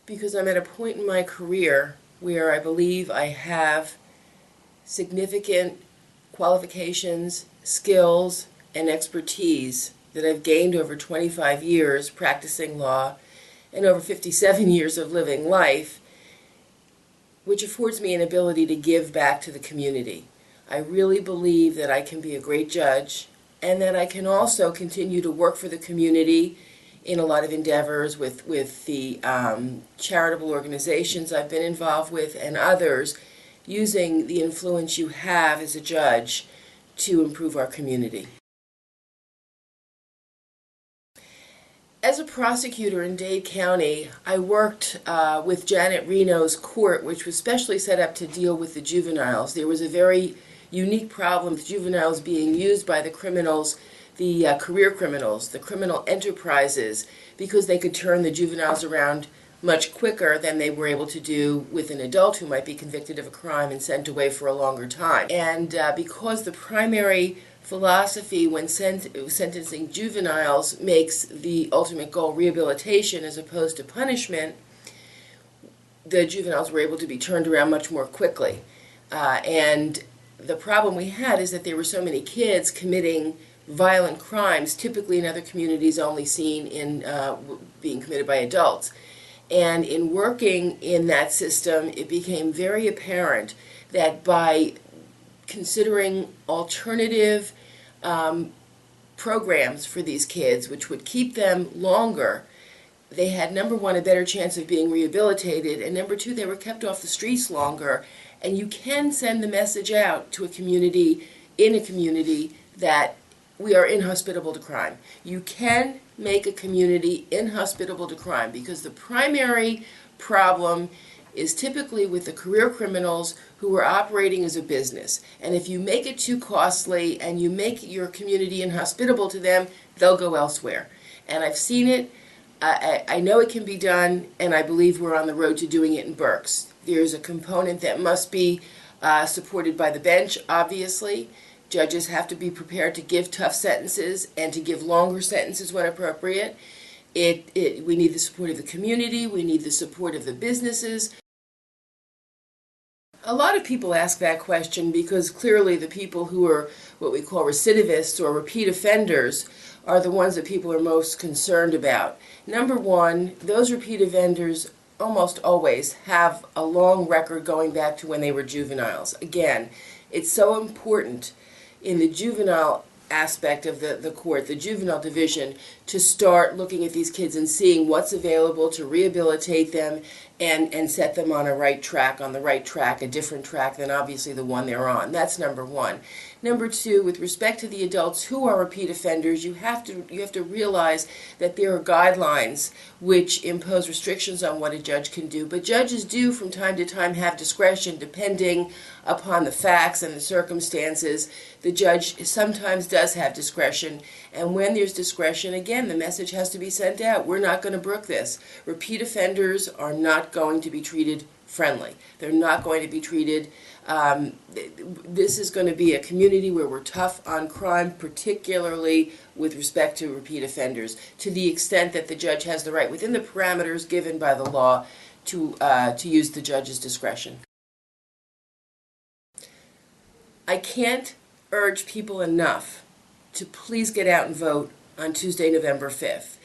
because I'm at a point in my career where I believe I have significant qualifications, skills, and expertise that I've gained over 25 years practicing law and over 57 years of living life, which affords me an ability to give back to the community. I really believe that I can be a great judge and that I can also continue to work for the community in a lot of endeavors with the charitable organizations I've been involved with and others, using the influence you have as a judge to improve our community. As a prosecutor in Dade County, I worked with Janet Reno's court, which was specially set up to deal with the juveniles. There was a very unique problem with juveniles being used by the criminals, the career criminals, the criminal enterprises, because they could turn the juveniles around much quicker than they were able to do with an adult who might be convicted of a crime and sent away for a longer time. And because the primary philosophy when sentencing juveniles makes the ultimate goal rehabilitation as opposed to punishment, the juveniles were able to be turned around much more quickly. And the problem we had is that there were so many kids committing violent crimes, typically in other communities only seen in being committed by adults. And in working in that system, it became very apparent that by considering alternative programs for these kids, which would keep them longer, they had, number one, a better chance of being rehabilitated, and number two, they were kept off the streets longer. And you can send the message out to a community, in a community, that we are inhospitable to crime. You can make a community inhospitable to crime, because the primary problem is typically with the career criminals who are operating as a business. And if you make it too costly and you make your community inhospitable to them, they'll go elsewhere. And I've seen it. I know it can be done, and I believe we're on the road to doing it in Berks. There's a component that must be supported by the bench, obviously. Judges have to be prepared to give tough sentences and to give longer sentences when appropriate. We need the support of the community. We need the support of the businesses. A lot of people ask that question because clearly the people who are what we call recidivists or repeat offenders are the ones that people are most concerned about. Number one, those repeat offenders almost always have a long record going back to when they were juveniles. Again, it's so important in the juvenile aspect of the court, the juvenile division, to start looking at these kids and seeing what's available to rehabilitate them and set them on the right track, a different track than obviously the one they're on. That's number one. Number two, with respect to the adults who are repeat offenders, you have to realize that there are guidelines which impose restrictions on what a judge can do, but judges do from time to time have discretion depending upon the facts and the circumstances. The judge sometimes does have discretion, and when there's discretion, again, the message has to be sent out. We're not going to brook this. Repeat offenders are not going to be treated friendly. They're not going to be treated, this is going to be a community where we're tough on crime, particularly with respect to repeat offenders, to the extent that the judge has the right, within the parameters given by the law, to use the judge's discretion. I can't urge people enough to please get out and vote on Tuesday, November 5th.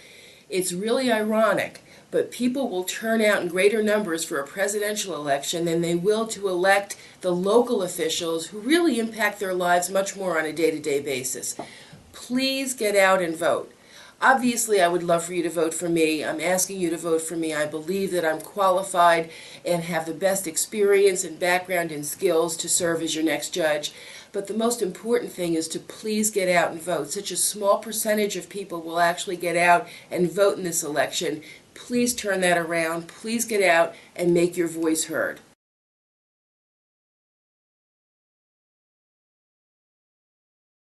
It's really ironic, but people will turn out in greater numbers for a presidential election than they will to elect the local officials who really impact their lives much more on a day-to-day basis. Please get out and vote. Obviously, I would love for you to vote for me. I'm asking you to vote for me. I believe that I'm qualified and have the best experience and background and skills to serve as your next judge. But the most important thing is to please get out and vote. Such a small percentage of people will actually get out and vote in this election. Please turn that around. Please get out and make your voice heard.